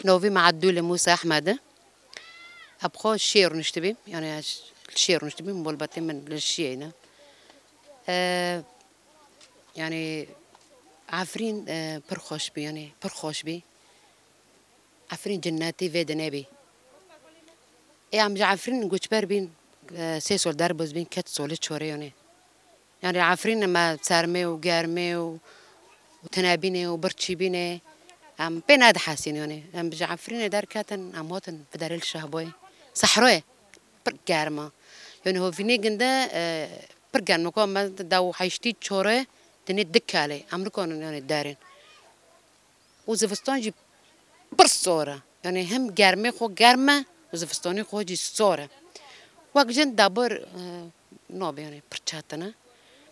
نوفي مع الدولة موسى أحمد أبخو الشير نشتبي يعني الشير نشتبي مبلبتين من الشيء يعني عفرين برخوش بي يعني برخوش بي عفرين جناتي في دنابي عم عفرين نقول بين سيسول دربوز بين كت سولت شوريوني يعني عفرين ما سارمي وجارمي وتنابيني وبرتشيبيني عم بين هذا حاسين يعني عم عفرين دار كاتن عم هوتن في دار الشهبوي صحروي برجارما يعني هو فيني جندا برجان نكون ما داو حيشتي شوري تني دكالي عم نكون يعني دارين وزفستانجي برصورة يعني هم جارمي خو جارمة وزفستاني خو جي صورة وقت جن دابر نوب يعني برشاتنا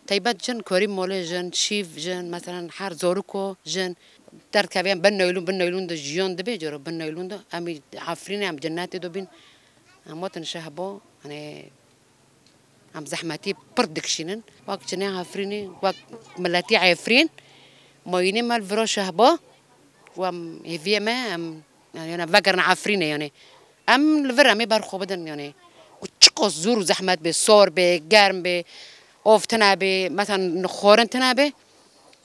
تيبات جن كوري مولي جن شيف جن مثلا حار زوركو جن دار كابيان بنايلون ده جيون ده بيجرو بنايلون ده أمي عفرين عم جناتي دوبين عموتن شهبو يعني عم زحمتي بردكشينن وقت جني عفريني وقت ملاتي عفرين مويني مال فرو شهبو وام هي ما ام يعني أنا فكرنا عفريني يعني ام الفرا مي بارخو بدن يعني وتشقص زور زحمات بالصور بجارم ب اوف تنابي مثلا نخورن تنابي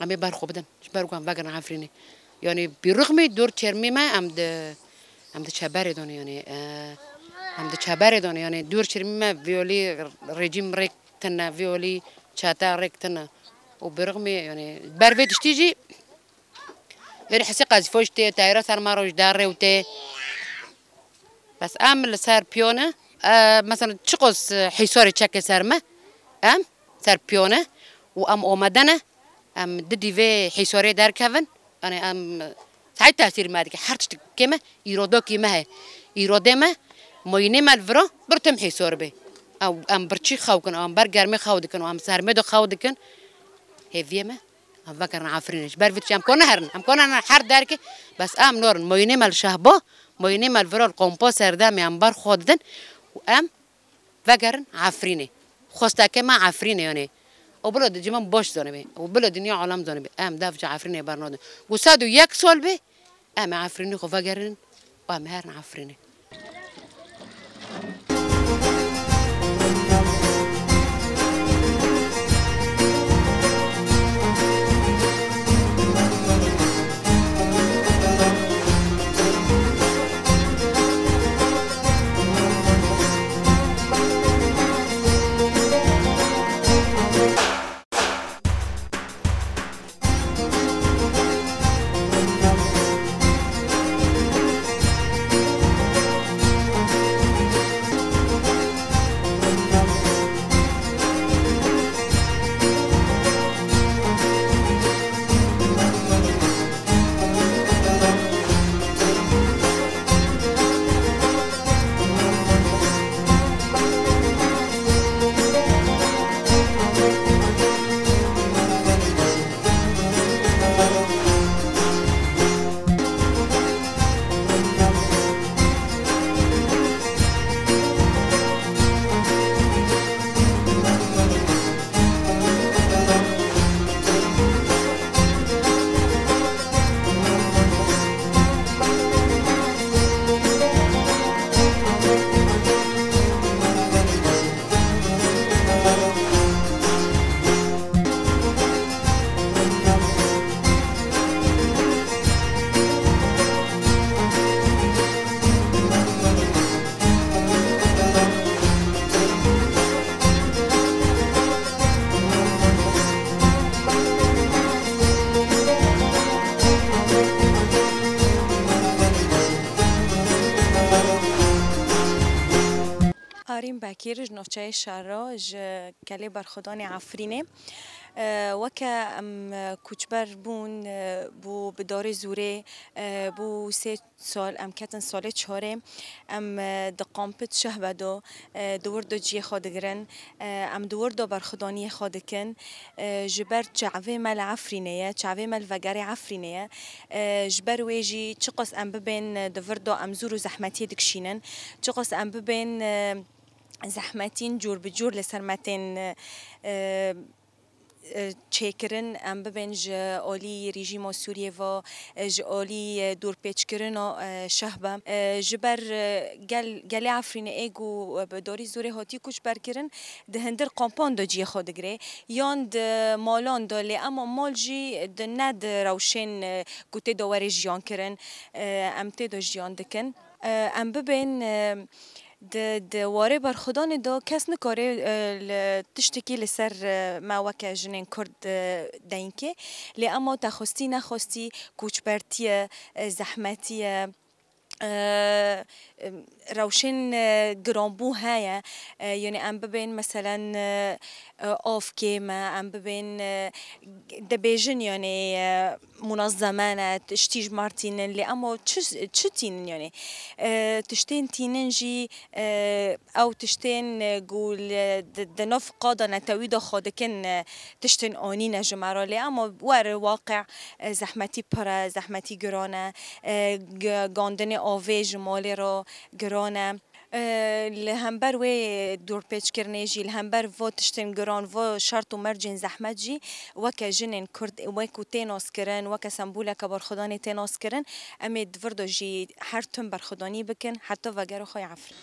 عم يبارخو بدن شباركو عم فكرنا عفريني يعني برغم دور ترمي ما عم تشابري دون يعني عم تشابري دون يعني دور ترمي ما فيولي رجيم ريك تنا فيولي شاتا ريك تنا وبرغم يعني باربيت تيجي يعني حسي قاز فوجتي تايرة صار ماروج داري وتي بس أعمل صار بيونة مثلا تشقص حيسوري تشكي صار ما صار بيونة وأم أومدنا ددي في حيسوري دار كفن أنا ساعد تأثير مادك حرتش كيما يرودو كيما هي يرودما مويني مالفرو برتم حيسور به أو برتشي خاوكن أو برجر مي خاودكن أو صار مدو خاودكن هي فيما فكرنا عفرينش بعرفت أم كنا هرن أم كنا أنا حر دارك بس نور مويني مال شهبه مويني مال فرو الكومبوسر ده مي بار خودن وأم فكرن عفريني خستا كما عفريني يعني وبلد جمام باش زنبي وبلد دنيا عالم زنبي دافج عفريني برنود وسادو يكسول به عفريني خو فكرن هرن عفريني آریم بکیرج نوچه شراج کلی برخودانی عفرینه وکه کوچبر بون بو بدار زوره بو 3 سال کتن سال 4 دقامپت شهبدو دور دو جی خودگرن دور دو برخودانی خودکن جبر چعوه مل عفرینه چعوه مل وگری عفرینه جبر ویجی چقص ببین دور دو زور و زحمتی دکشینن چقص ببین زحمتين جور بجور لسرمتين چیکرن ام ببین ج آلی رژیم سوریه و ج آلی دور پیچ کردن شهبه جبر گل عفرین ایگو بداری زوری هاتی کش برکرن ده هندر قامپان دا جی خود گره یان ده مالان داله اما مال جی ده ند روشن گوته دوار جیان کرن ام تی دا جیان دکن ام ببین د واره بر خدان دا کس نکاره تشتکی لسر ما وکه جنین کرد دینکه لی اما تخستی نخستی کوچبرتی زحمتی روشن گرانبو هایا یعنی ام ببین مثلا آف کیما ام ببین دبیجن یعنی منظمانه تشتیج مارتینن لی اما چه تینن یعنی تشتین تینن جی او تشتین گول دنف قادا نتوید خودکن تشتین آنی نجمرا لی اما ور واقع زحمتی پره زحمتی گرانه گاندن آوه جمالی را گرانه لهمبر و دور پیچ کرنه جی لهمبر و تشتن گران و شرط و مرجن زحمت جی وکه جنن کرد وکه تیناس کرن وکه سمبوله که برخدانی تیناس کرن امید ورد جی هر تن برخدانی بکن حتی وگر خوی عفر